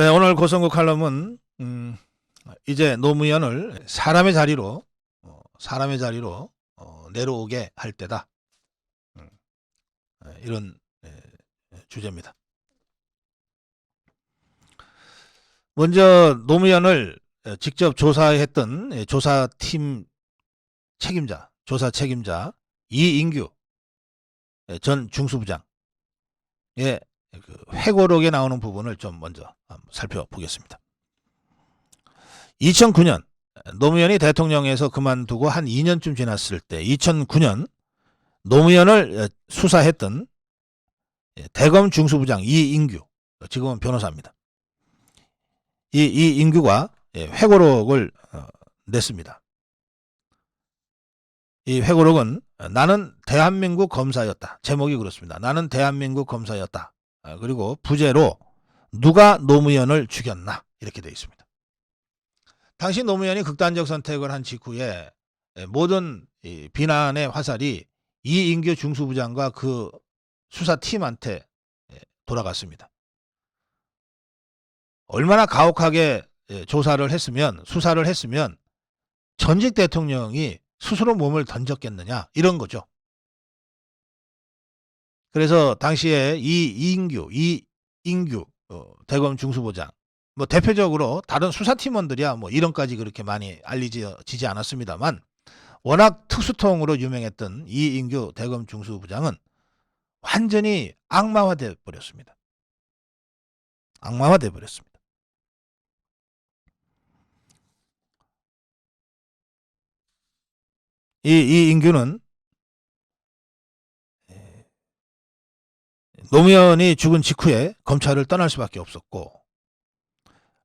네, 오늘 고성구 칼럼은 이제 노무현을 사람의 자리로 내려오게 할 때다. 이런 주제입니다. 먼저 노무현을 직접 조사했던 조사팀 조사 책임자 이인규 전 중수부장의 그 회고록에 나오는 부분을 좀 먼저 살펴보겠습니다. 2009년 노무현이 대통령에서 그만두고 한 2년쯤 지났을 때 2009년 노무현을 수사했던 대검 중수부장 이인규, 지금은 변호사입니다. 이인규가 회고록을 냈습니다. 이 회고록은 나는 대한민국 검사였다. 제목이 그렇습니다. 나는 대한민국 검사였다. 그리고 부제로 누가 노무현을 죽였나 이렇게 되어 있습니다. 당시 노무현이 극단적 선택을 한 직후에 모든 비난의 화살이 이인규 중수부장과 그 수사팀한테 돌아갔습니다. 얼마나 가혹하게 수사를 했으면 전직 대통령이 스스로 몸을 던졌겠느냐 이런 거죠. 그래서 당시에 이인규 대검 중수부장 대표적으로 다른 수사팀원들이야 이름까지 그렇게 많이 알려지지 않았습니다만 워낙 특수통으로 유명했던 이인규 대검 중수부장은 완전히 악마화돼 버렸습니다. 악마화돼 버렸습니다. 이인규는 노무현이 죽은 직후에 검찰을 떠날 수밖에 없었고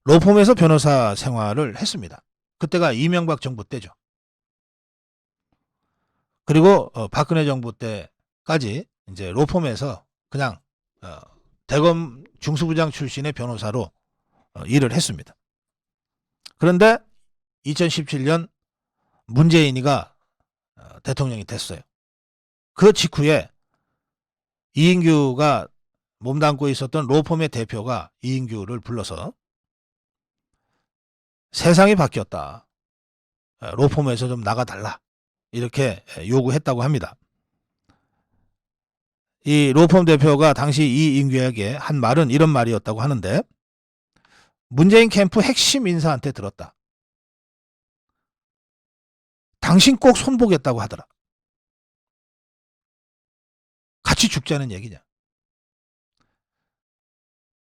로펌에서 변호사 생활을 했습니다. 그때가 이명박 정부 때죠. 그리고 박근혜 정부 때까지 이제 로펌에서 그냥 대검 중수부장 출신의 변호사로 일을 했습니다. 그런데 2017년 문재인이가 대통령이 됐어요. 그 직후에 이인규가 몸담고 있었던 로펌의 대표가 이인규를 불러서 세상이 바뀌었다. 로펌에서 좀 나가달라. 이렇게 요구했다고 합니다. 이 로펌 대표가 당시 이인규에게 한 말은 이런 말이었다고 하는데 문재인 캠프 핵심 인사한테 들었다. 당신 꼭 손보겠다고 하더라. 같이 죽자는 얘기냐.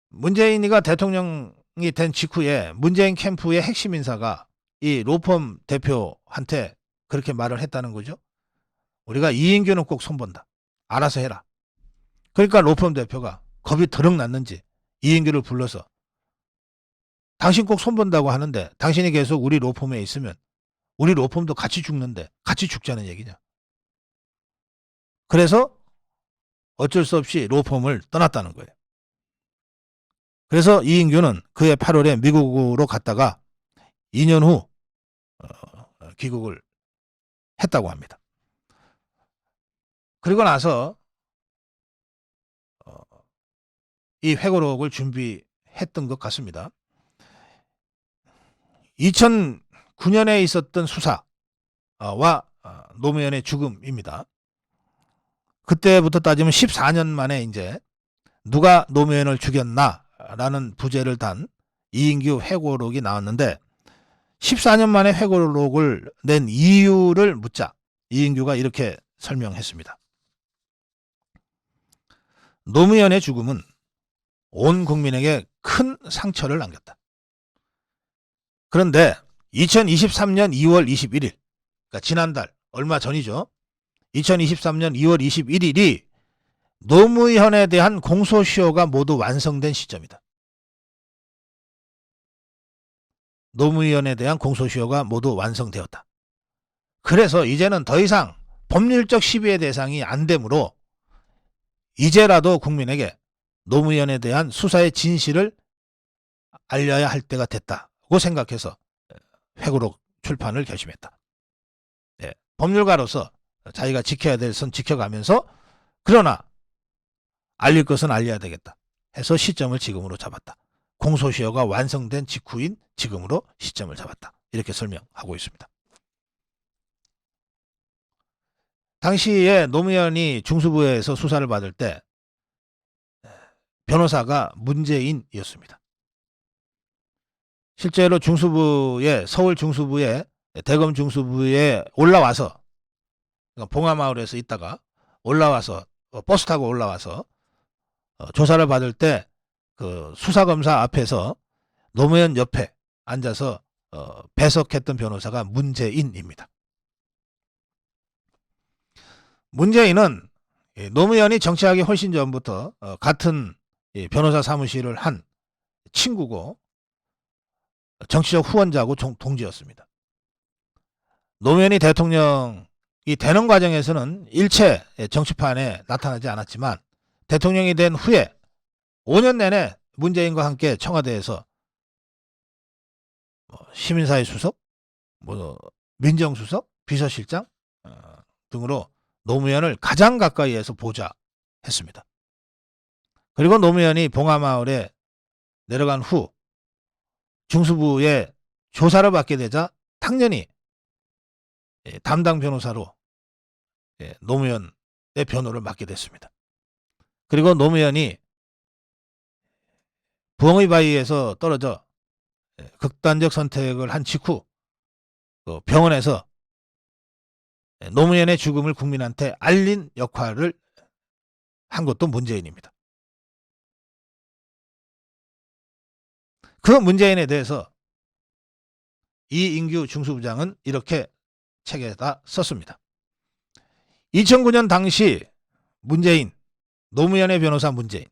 문재인이가 대통령이 된 직후에 문재인 캠프의 핵심 인사가 이 로펌 대표한테 그렇게 말을 했다는 거죠. 우리가 이인규는 꼭 손본다. 알아서 해라. 그러니까 로펌 대표가 겁이 드럭 났는지 이인규를 불러서 당신 꼭 손본다고 하는데 당신이 계속 우리 로펌에 있으면 우리 로펌도 같이 죽는데 같이 죽자는 얘기냐. 그래서 어쩔 수 없이 로펌을 떠났다는 거예요. 그래서 이인규는 그해 8월에 미국으로 갔다가 2년 후 귀국을 했다고 합니다. 그리고 나서 이 회고록을 준비했던 것 같습니다. 2009년에 있었던 수사와 노무현의 죽음입니다. 그때부터 따지면 14년 만에 이제 누가 노무현을 죽였나라는 부제를 단 이인규 회고록이 나왔는데 14년 만에 회고록을 낸 이유를 묻자 이인규가 이렇게 설명했습니다. 노무현의 죽음은 온 국민에게 큰 상처를 남겼다. 그런데 2023년 2월 21일, 그러니까 지난달 얼마 전이죠. 2023년 2월 21일이 노무현에 대한 공소시효가 모두 완성된 시점이다. 노무현에 대한 공소시효가 모두 완성되었다. 그래서 이제는 더 이상 법률적 시비의 대상이 안 되므로 이제라도 국민에게 노무현에 대한 수사의 진실을 알려야 할 때가 됐다고 생각해서 회고록 출판을 결심했다. 네, 법률가로서 자기가 지켜야 될 선 지켜가면서 그러나 알릴 것은 알려야 되겠다 해서 시점을 지금으로 잡았다. 공소시효가 완성된 직후인 지금으로 시점을 잡았다. 이렇게 설명하고 있습니다. 당시에 노무현이 중수부에서 수사를 받을 때 변호사가 문재인이었습니다. 실제로 중수부에, 서울 중수부에, 대검 중수부에 올라와서, 봉화마을에서 있다가 올라와서 버스 타고 올라와서 조사를 받을 때 그 수사검사 앞에서 노무현 옆에 앉아서 배석했던 변호사가 문재인입니다. 문재인은 노무현이 정치하기 훨씬 전부터 같은 변호사 사무실을 한 친구고 정치적 후원자고 동지였습니다. 노무현이 대통령이 되는 과정에서는 일체 정치판에 나타나지 않았지만 대통령이 된 후에 5년 내내 문재인과 함께 청와대에서 시민사회 수석, 민정수석, 비서실장 등으로 노무현을 가장 가까이에서 보좌했습니다. 그리고 노무현이 봉화마을에 내려간 후 중수부에 조사를 받게 되자 당연히 담당 변호사로 노무현의 변호를 맡게 됐습니다. 그리고 노무현이 부엉이 바위에서 떨어져 극단적 선택을 한 직후 병원에서 노무현의 죽음을 국민한테 알린 역할을 한 것도 문재인입니다. 그 문재인에 대해서 이인규 중수부장은 이렇게 책에다 썼습니다. 2009년 당시 문재인, 노무현의 변호사 문재인.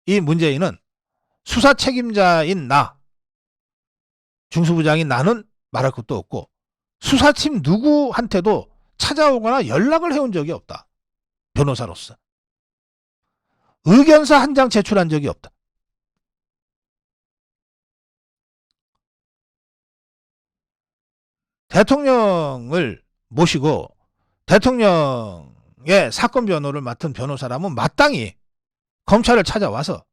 이 문재인은 수사 책임자인 나, 중수부장인 나는 말할 것도 없고 수사팀 누구한테도 찾아오거나 연락을 해온 적이 없다. 변호사로서. 의견서 한 장 제출한 적이 없다. 대통령을 모시고 대통령의 사건 변호를 맡은 변호사라면 마땅히 검찰을 찾아와서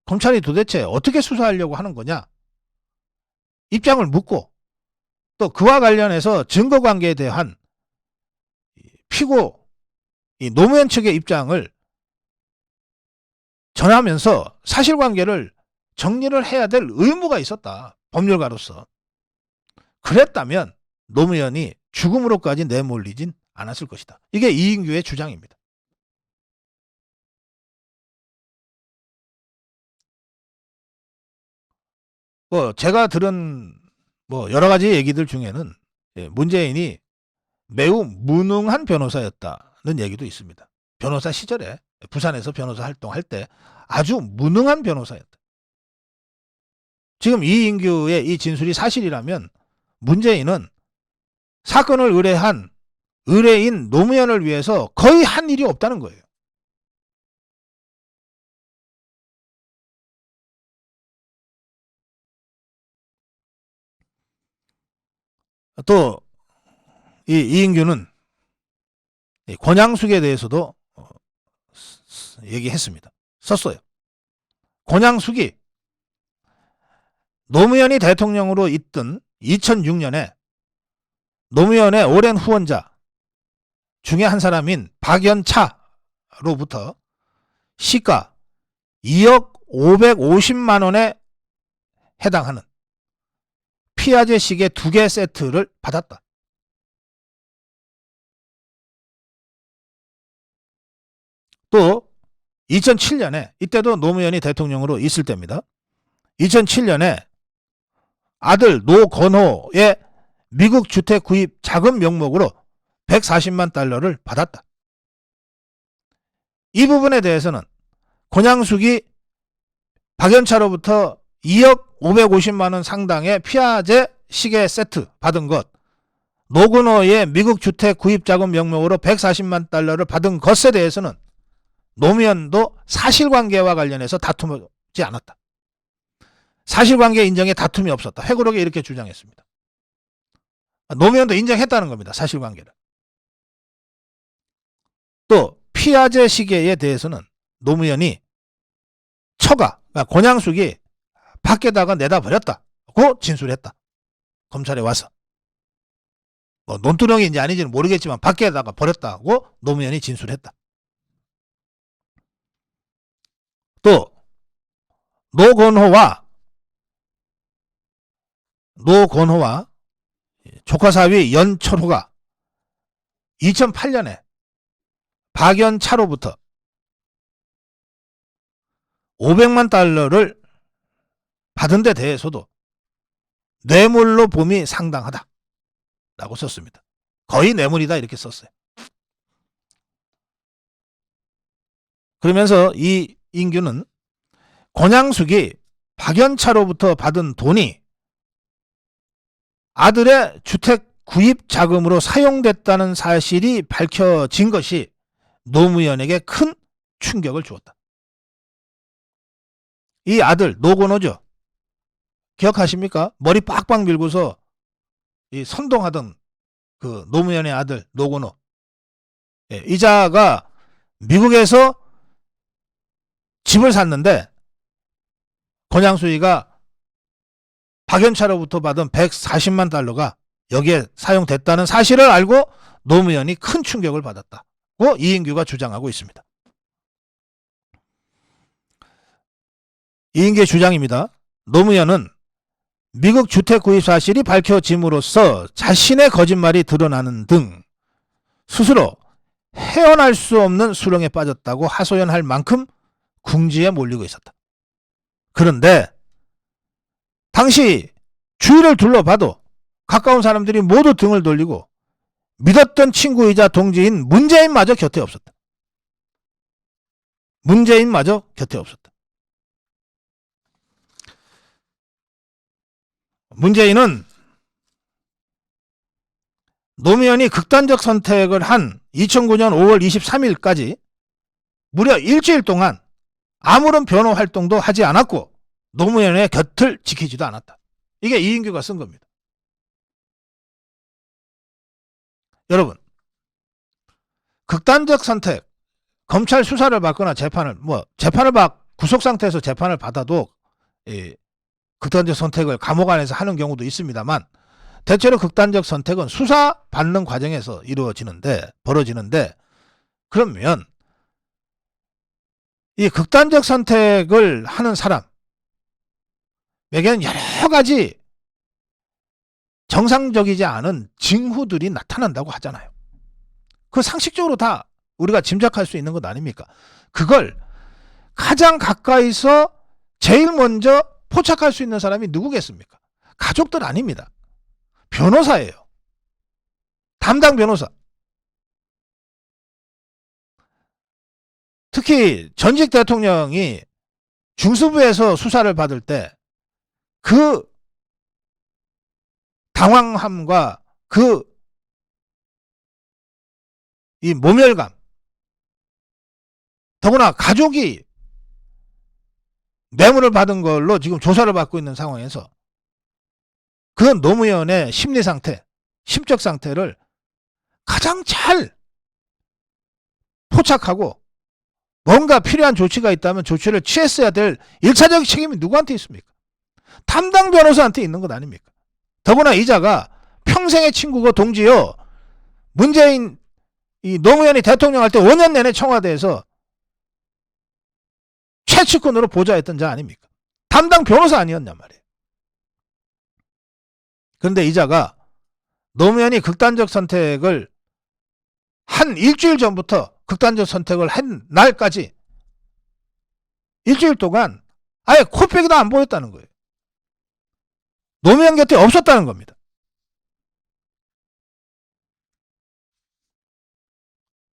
검찰이 도대체 어떻게 수사하려고 하는 거냐 입장을 묻고 또 그와 관련해서 증거관계에 대한 피고 노무현 측의 입장을 전하면서 사실관계를 정리를 해야 될 의무가 있었다. 법률가로서. 그랬다면 노무현이 죽음으로까지 내몰리진 않았을 것이다. 이게 이인규의 주장입니다. 제가 들은 여러 가지 얘기들 중에는 문재인이 매우 무능한 변호사였다는 얘기도 있습니다. 변호사 시절에 부산에서 변호사 활동할 때 아주 무능한 변호사였다. 지금 이인규의 이 진술이 사실이라면 문재인은 사건을 의뢰한 의뢰인 노무현을 위해서 거의 한 일이 없다는 거예요. 또 이인규는 권양숙에 대해서도 얘기했습니다. 썼어요. 권양숙이 노무현이 대통령으로 있던 2006년에 노무현의 오랜 후원자 중에 한 사람인 박연차로부터 시가 2억 550만 원에 해당하는 피아제 시계 2개 세트를 받았다. 또 2007년에 이때도 노무현이 대통령으로 있을 때입니다. 2007년에 아들 노건호의 미국 주택 구입 자금 명목으로 140만 달러를 받았다. 이 부분에 대해서는 권양숙이 박연차로부터 2억 550만 원 상당의 피아제 시계 세트 받은 것, 노건호의 미국 주택 구입 자금 명목으로 140만 달러를 받은 것에 대해서는 노무현도 사실관계와 관련해서 다투지 않았다. 사실관계 인정에 다툼이 없었다. 회고록에 이렇게 주장했습니다. 노무현도 인정했다는 겁니다. 사실관계를. 또 피아제 시계에 대해서는 노무현이 처가, 그러니까 권양숙이 밖에다가 내다 버렸다고 진술했다. 검찰에 와서. 뭐 논두렁인지 아닌지는 모르겠지만 밖에다가 버렸다고 노무현이 진술했다. 또 노건호와 조카 사위 연철호가 2008년에 박연차로부터 500만 달러를 받은 데 대해서도 뇌물로 봄이 상당하다라고 썼습니다. 거의 뇌물이다 이렇게 썼어요. 그러면서 이 인규는 권양숙이 박연차로부터 받은 돈이 아들의 주택 구입 자금으로 사용됐다는 사실이 밝혀진 것이 노무현에게 큰 충격을 주었다. 이 아들 노건호죠. 기억하십니까? 머리 빡빡 밀고서 이 선동하던 그 노무현의 아들 노건호. 이자가 미국에서 집을 샀는데 권양수이가 박연차로부터 받은 140만 달러가 여기에 사용됐다는 사실을 알고 노무현이 큰 충격을 받았다고 이인규가 주장하고 있습니다. 이인규의 주장입니다. 노무현은 미국 주택 구입 사실이 밝혀짐으로써 자신의 거짓말이 드러나는 등 스스로 헤어날 수 없는 수렁에 빠졌다고 하소연할 만큼 궁지에 몰리고 있었다. 그런데 당시 주위를 둘러봐도 가까운 사람들이 모두 등을 돌리고 믿었던 친구이자 동지인 문재인마저 곁에 없었다. 문재인마저 곁에 없었다. 문재인은 노무현이 극단적 선택을 한 2009년 5월 23일까지 무려 일주일 동안 아무런 변호 활동도 하지 않았고 노무현의 곁을 지키지도 않았다. 이게 이인규가 쓴 겁니다. 여러분, 극단적 선택, 검찰 수사를 받거나 구속 상태에서 재판을 받아도 극단적 선택을 감옥 안에서 하는 경우도 있습니다만 대체로 극단적 선택은 수사받는 과정에서 벌어지는데 그러면 이 극단적 선택을 하는 사람에게는 여러 가지 정상적이지 않은 징후들이 나타난다고 하잖아요. 그 상식적으로 다 우리가 짐작할 수 있는 것 아닙니까? 그걸 가장 가까이서 제일 먼저 포착할 수 있는 사람이 누구겠습니까? 가족들 아닙니다. 변호사예요. 담당 변호사. 특히 전직 대통령이 중수부에서 수사를 받을 때 그 당황함과 그 이 모멸감, 더구나 가족이 뇌물을 받은 걸로 지금 조사를 받고 있는 상황에서 그 노무현의 심리 상태, 심적 상태를 가장 잘 포착하고 뭔가 필요한 조치가 있다면 조치를 취했어야 될 1차적 책임이 누구한테 있습니까? 담당 변호사한테 있는 것 아닙니까? 더구나 이자가 평생의 친구고 동지요. 노무현이 대통령 할 때 5년 내내 청와대에서 최측근으로 보좌했던 자 아닙니까? 담당 변호사 아니었냔 말이에요. 그런데 이자가 노무현이 극단적 선택을 한 일주일 전부터 극단적 선택을 한 날까지 일주일 동안 아예 코빼기도 안 보였다는 거예요. 노무현 곁에 없었다는 겁니다.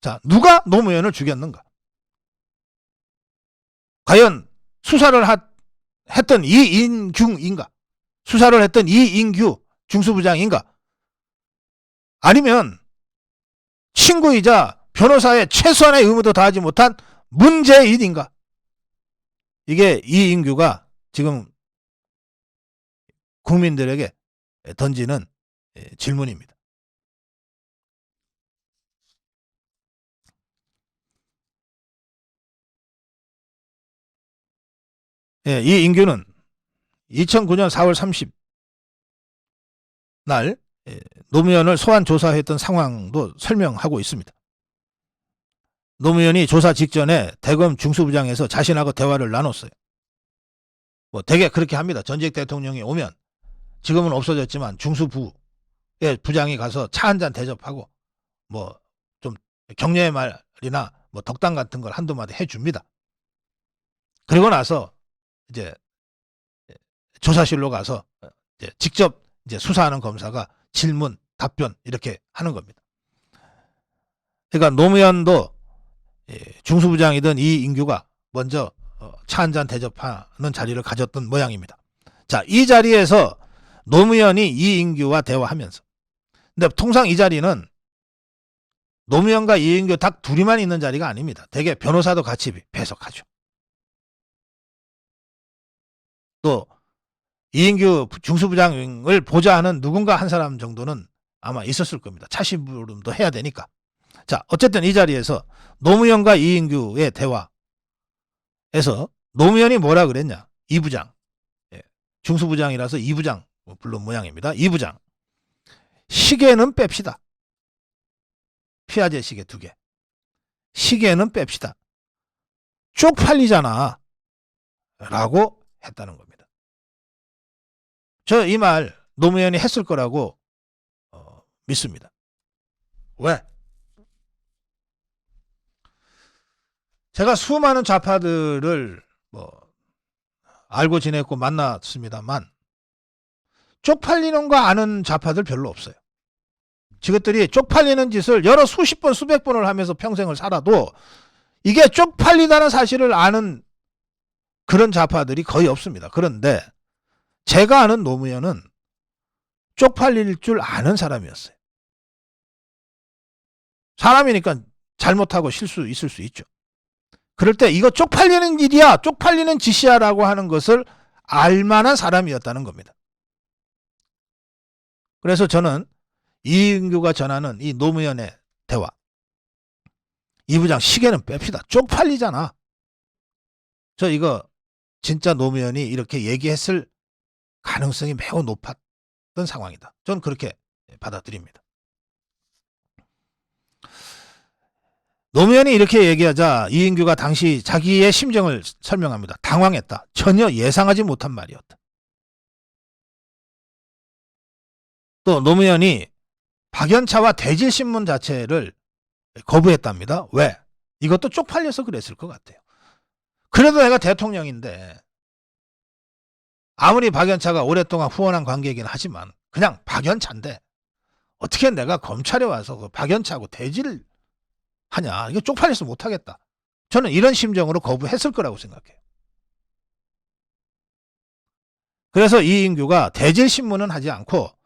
자, 누가 노무현을 죽였는가? 과연 수사를 했던 이인규인가? 수사를 했던 이인규 중수부장인가? 아니면 친구이자 변호사의 최소한의 의무도 다하지 못한 문재인인가? 이게 이인규가 지금 국민들에게 던지는 질문입니다. 예, 이 인규는 2009년 4월 30날 노무현을 소환 조사했던 상황도 설명하고 있습니다. 노무현이 조사 직전에 대검 중수부장에서 자신하고 대화를 나눴어요. 뭐 대개 그렇게 합니다. 전직 대통령이 오면 지금은 없어졌지만 중수부의 부장이 가서 차 한잔 대접하고 뭐 좀 격려의 말이나 뭐 덕담 같은 걸 한두 마디 해줍니다. 그리고 나서 이제 조사실로 가서 이제 직접 이제 수사하는 검사가 질문, 답변 이렇게 하는 겁니다. 그러니까 노무현도 중수부장이던 이인규가 먼저 차 한잔 대접하는 자리를 가졌던 모양입니다. 자, 이 자리에서 노무현이 이인규와 대화하면서, 근데 통상 이 자리는 노무현과 이인규 딱 둘이만 있는 자리가 아닙니다. 대개 변호사도 같이 배석하죠. 또 이인규 중수부장을 보좌하는 누군가 한 사람 정도는 아마 있었을 겁니다. 차심부름도 해야 되니까. 자, 어쨌든 이 자리에서 노무현과 이인규의 대화에서 노무현이 뭐라 그랬냐. 이부장, 중수부장이라서 이부장 불른 모양입니다. 이부장, 시계는 뺍시다. 피아제 시계 2개. 시계는 뺍시다. 쪽팔리잖아. 라고 했다는 겁니다. 저 이 말 노무현이 했을 거라고 믿습니다. 왜? 제가 수많은 좌파들을 뭐 알고 지냈고 만났습니다만 쪽팔리는 거 아는 좌파들 별로 없어요. 저것들이 쪽팔리는 짓을 여러 수십 번 수백 번을 하면서 평생을 살아도 이게 쪽팔리다는 사실을 아는 그런 좌파들이 거의 없습니다. 그런데 제가 아는 노무현은 쪽팔릴 줄 아는 사람이었어요. 사람이니까 잘못하고 실수 있을 수 있죠. 그럴 때 이거 쪽팔리는 일이야, 쪽팔리는 짓이야 라고 하는 것을 알만한 사람이었다는 겁니다. 그래서 저는 이인규가 전하는 이 노무현의 대화, 이 부장 시계는 뺍시다. 쪽팔리잖아. 저 이거 진짜 노무현이 이렇게 얘기했을 가능성이 매우 높았던 상황이다. 저는 그렇게 받아들입니다. 노무현이 이렇게 얘기하자 이인규가 당시 자기의 심정을 설명합니다. 당황했다. 전혀 예상하지 못한 말이었다. 또 노무현이 박연차와 대질신문 자체를 거부했답니다. 왜? 이것도 쪽팔려서 그랬을 것 같아요. 그래도 내가 대통령인데 아무리 박연차가 오랫동안 후원한 관계이긴 하지만 그냥 박연차인데 어떻게 내가 검찰에 와서 그 박연차하고 대질을 하냐. 이거 쪽팔려서 못하겠다. 저는 이런 심정으로 거부했을 거라고 생각해요. 그래서 이인규가 대질신문은 하지 않고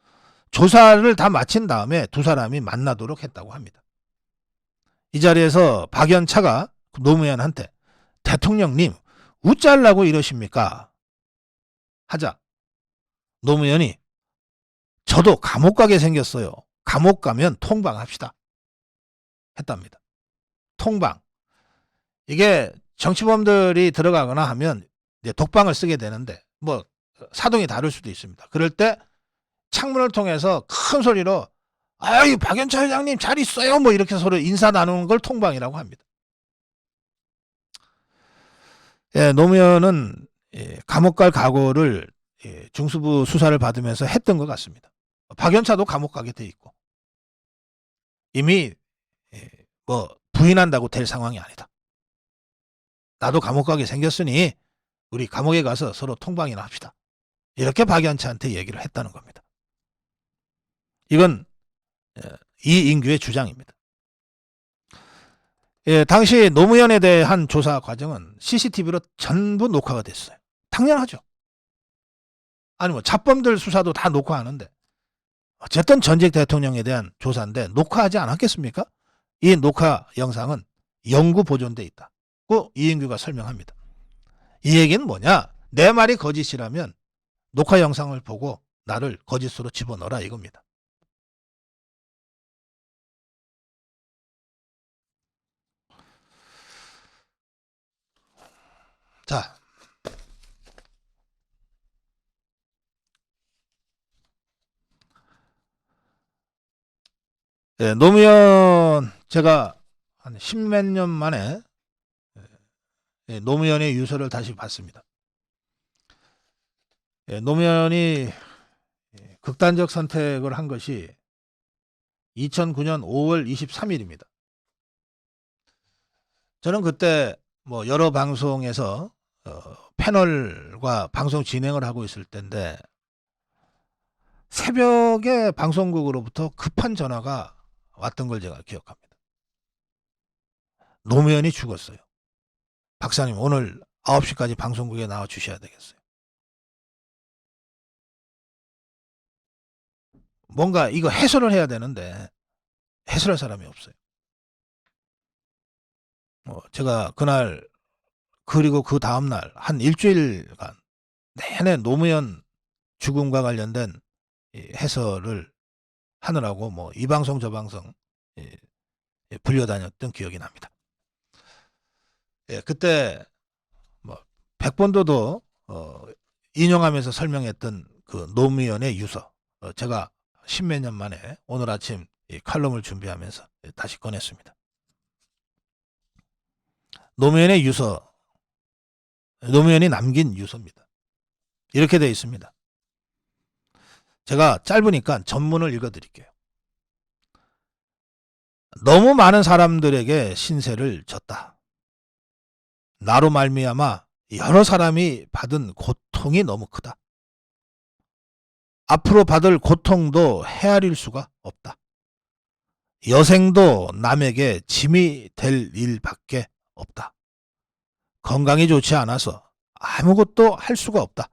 조사를 다 마친 다음에 두 사람이 만나도록 했다고 합니다. 이 자리에서 박연차가 노무현한테 대통령님 우짤라고 이러십니까? 하자 노무현이 저도 감옥 가게 생겼어요. 감옥 가면 통방합시다. 했답니다. 통방. 이게 정치범들이 들어가거나 하면 이제 독방을 쓰게 되는데 뭐 사동이 다를 수도 있습니다. 그럴 때 창문을 통해서 큰 소리로 아유 박연차 회장님 잘 있어요 뭐 이렇게 서로 인사 나누는 걸 통방이라고 합니다. 예, 노무현은 감옥 갈 각오를 중수부 수사를 받으면서 했던 것 같습니다. 박연차도 감옥 가게 돼 있고 이미 뭐 부인한다고 될 상황이 아니다. 나도 감옥 가게 생겼으니 우리 감옥에 가서 서로 통방이나 합시다. 이렇게 박연차한테 얘기를 했다는 겁니다. 이건 이인규의 주장입니다. 당시 노무현에 대한 조사 과정은 CCTV로 전부 녹화가 됐어요. 당연하죠. 아니 뭐 잡범들 수사도 다 녹화하는데 어쨌든 전직 대통령에 대한 조사인데 녹화하지 않았겠습니까? 이 녹화 영상은 영구 보존돼 있다고 이인규가 설명합니다. 이 얘기는 뭐냐? 내 말이 거짓이라면 녹화 영상을 보고 나를 거짓으로 집어넣어라 이겁니다. 자, 예, 노무현 제가 한 십몇 년 만에 예, 노무현의 유서를 다시 봤습니다. 예, 노무현이 극단적 선택을 한 것이 2009년 5월 23일입니다. 저는 그때 뭐 여러 방송에서 패널과 방송 진행을 하고 있을 때인데 새벽에 방송국으로부터 급한 전화가 왔던 걸 제가 기억합니다. 노무현이 죽었어요. 박사님 오늘 9시까지 방송국에 나와 주셔야 되겠어요. 뭔가 이거 해설을 해야 되는데 해설할 사람이 없어요. 제가 그날 그리고 그 다음날 한 일주일간 내내 노무현 죽음과 관련된 해설을 하느라고 뭐 이 방송 저 방송 불려다녔던 기억이 납니다. 예, 그때 뭐 백본도도 인용하면서 설명했던 그 노무현의 유서 제가 십몇 년 만에 오늘 아침 이 칼럼을 준비하면서 다시 꺼냈습니다. 노무현의 유서, 노무현이 남긴 유서입니다. 이렇게 되어 있습니다. 제가 짧으니까 전문을 읽어드릴게요. 너무 많은 사람들에게 신세를 졌다. 나로 말미암아 여러 사람이 받은 고통이 너무 크다. 앞으로 받을 고통도 헤아릴 수가 없다. 여생도 남에게 짐이 될 일밖에 없다. 건강이 좋지 않아서 아무것도 할 수가 없다.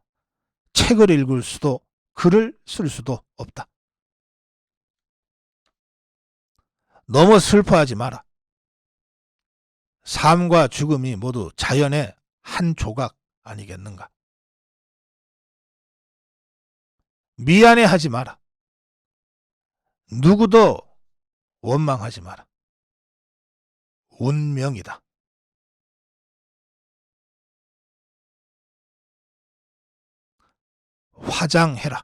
책을 읽을 수도 글을 쓸 수도 없다. 너무 슬퍼하지 마라. 삶과 죽음이 모두 자연의 한 조각 아니겠는가. 미안해하지 마라. 누구도 원망하지 마라. 운명이다. 화장해라.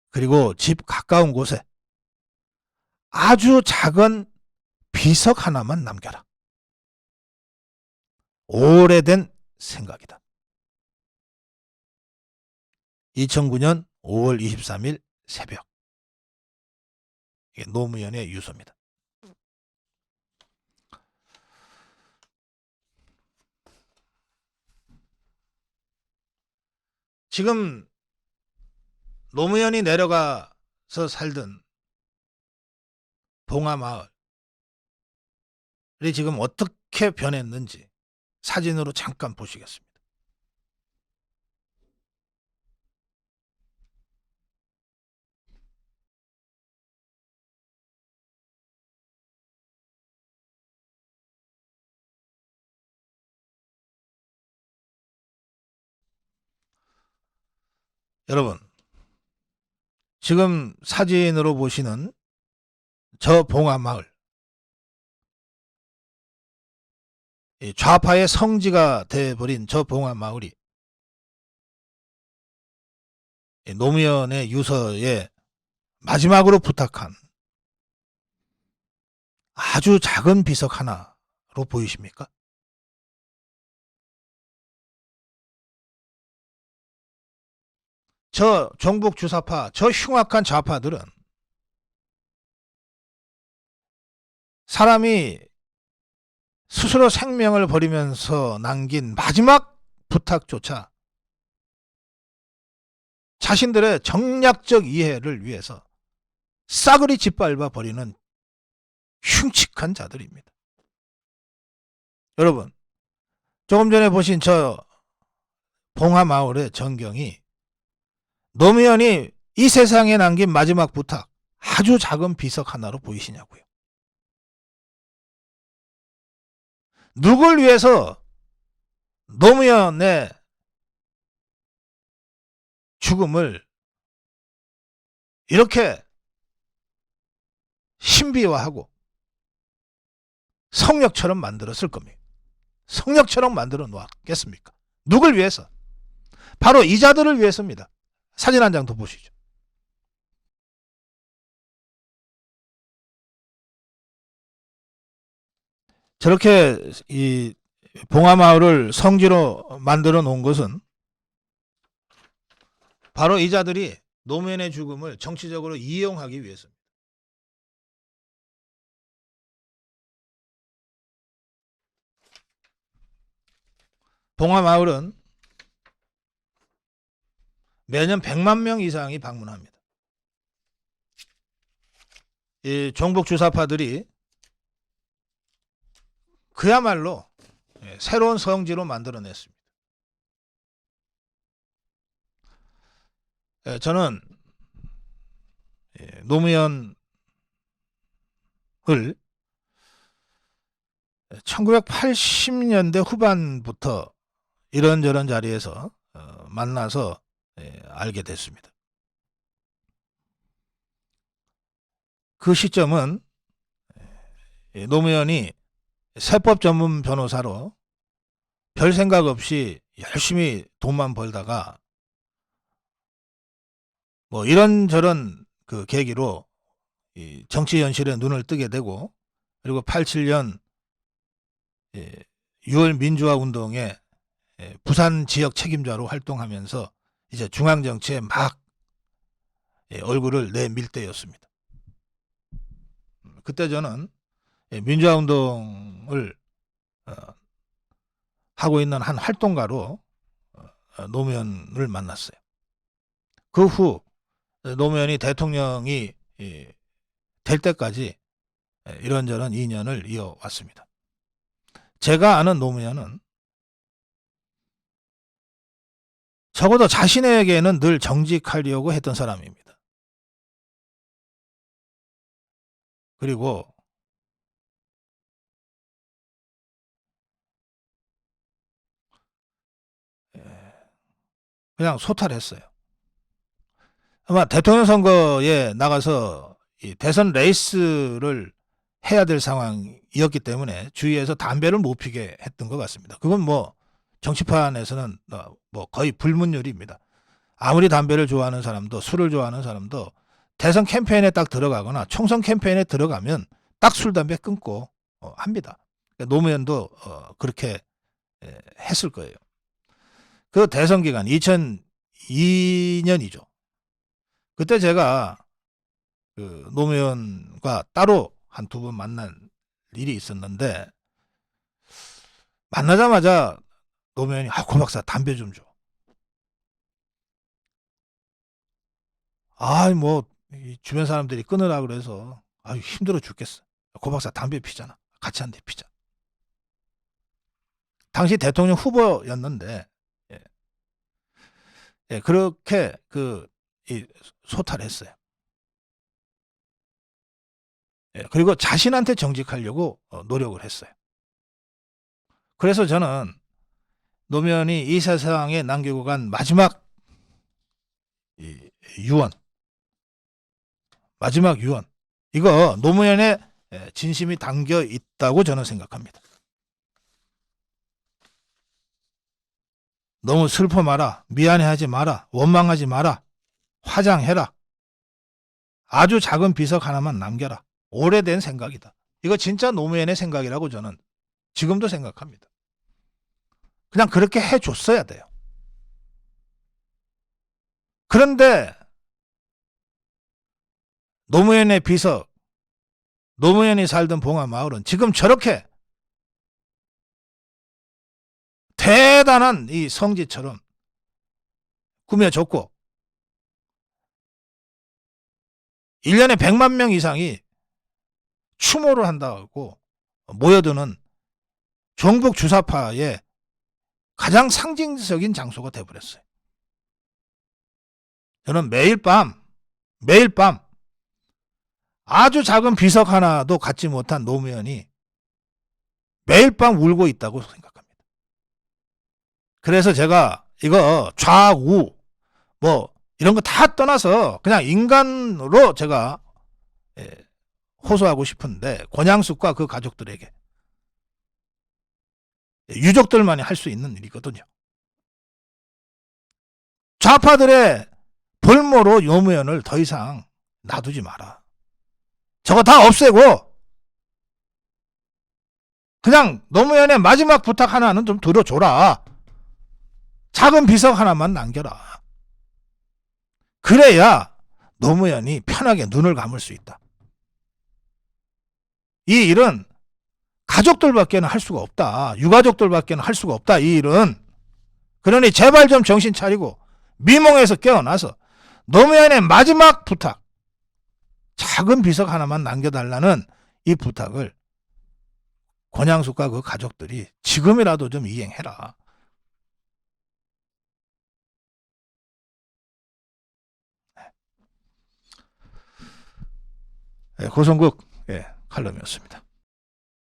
그리고 집 가까운 곳에 아주 작은 비석 하나만 남겨라. 오래된 생각이다. 2009년 5월 23일 새벽. 이게 노무현의 유서입니다. 지금 노무현이 내려가서 살던 봉하마을이 지금 어떻게 변했는지 사진으로 잠깐 보시겠습니다. 여러분, 지금 사진으로 보시는 저 봉하마을, 좌파의 성지가 돼버린 저 봉하마을이 노무현의 유서에 마지막으로 부탁한 아주 작은 비석 하나로 보이십니까? 저 종북 주사파, 저 흉악한 좌파들은 사람이 스스로 생명을 버리면서 남긴 마지막 부탁조차 자신들의 정략적 이해를 위해서 싸그리 짓밟아 버리는 흉측한 자들입니다. 여러분, 조금 전에 보신 저 봉하마을의 전경이 노무현이 이 세상에 남긴 마지막 부탁, 아주 작은 비석 하나로 보이시냐고요. 누굴 위해서 노무현의 죽음을 이렇게 신비화하고 성역처럼 만들었을 겁니다. 성역처럼 만들어 놓았겠습니까? 누굴 위해서? 바로 이 자들을 위해서입니다. 사진 한 장 더 보시죠. 저렇게 이 봉화마을을 성지로 만들어 놓은 것은 바로 이 자들이 노무현의 죽음을 정치적으로 이용하기 위해서입니다. 봉화마을은 매년 100만 명 이상이 방문합니다. 이 종북 주사파들이 그야말로 새로운 성지로 만들어냈습니다. 저는 노무현을 1980년대 후반부터 이런저런 자리에서 만나서 알게 됐습니다. 그 시점은 노무현이 세법 전문 변호사로 별 생각 없이 열심히 돈만 벌다가 뭐 이런저런 그 계기로 이 정치 현실에 눈을 뜨게 되고, 그리고 87년 6월 민주화 운동에 부산 지역 책임자로 활동하면서 이제 중앙 정치에 막 얼굴을 내밀 때였습니다. 그때 저는 민주화 운동을 하고 있는 한 활동가로 노무현을 만났어요. 그 후 노무현이 대통령이 될 때까지 이런저런 인연을 이어왔습니다. 제가 아는 노무현은 적어도 자신에게는 늘 정직하려고 했던 사람입니다. 그리고 그냥 소탈했어요. 아마 대통령 선거에 나가서 이 대선 레이스를 해야 될 상황이었기 때문에 주위에서 담배를 못 피게 했던 것 같습니다. 그건 뭐 정치판에서는 뭐 거의 불문율입니다. 아무리 담배를 좋아하는 사람도, 술을 좋아하는 사람도 대선 캠페인에 딱 들어가거나 총선 캠페인에 들어가면 딱 술, 담배 끊고 합니다. 그러니까 노무현도 그렇게 했을 거예요. 그 대선 기간 2002년이죠. 그때 제가 그 노무현과 따로 한 두 번 만난 일이 있었는데, 만나자마자 노무현이 고 박사 담배 좀 줘. 뭐 주변 사람들이 끊으라 그래서 힘들어 죽겠어. 고 박사 담배 피잖아. 같이 한 대 피자. 당시 대통령 후보였는데 그렇게 소탈했어요. 그리고 자신한테 정직하려고 노력을 했어요. 그래서 저는 노무현이 이 세상에 남기고 간 마지막 유언, 이거 노무현의 진심이 담겨 있다고 저는 생각합니다. 너무 슬퍼 마라, 미안해하지 마라, 원망하지 마라, 화장해라, 아주 작은 비석 하나만 남겨라. 오래된 생각이다. 이거 진짜 노무현의 생각이라고 저는 지금도 생각합니다. 그냥 그렇게 해줬어야 돼요. 그런데 노무현의 비석, 노무현이 살던 봉화마을은 지금 저렇게 대단한 이 성지처럼 꾸며졌고 1년에 100만 명 이상이 추모를 한다고 모여드는 종북 주사파의 가장 상징적인 장소가 되어버렸어요. 저는 매일 밤 아주 작은 비석 하나도 갖지 못한 노무현이 매일 밤 울고 있다고 생각합니다. 그래서 제가 이거 좌우 뭐 이런 거 다 떠나서 그냥 인간으로 제가 호소하고 싶은데, 권양숙과 그 가족들에게, 유족들만이 할 수 있는 일이거든요. 좌파들의 볼모로 노무현을 더 이상 놔두지 마라. 저거 다 없애고 그냥 노무현의 마지막 부탁 하나는 좀 들어줘라. 작은 비석 하나만 남겨라. 그래야 노무현이 편하게 눈을 감을 수 있다. 이 일은 가족들밖에는 할 수가 없다. 유가족들밖에는 할 수가 없다. 이 일은. 그러니 제발 좀 정신 차리고 미몽에서 깨어나서 노무현의 마지막 부탁, 작은 비석 하나만 남겨달라는 이 부탁을 권양숙과 그 가족들이 지금이라도 좀 이행해라. 고성국 칼럼이었습니다.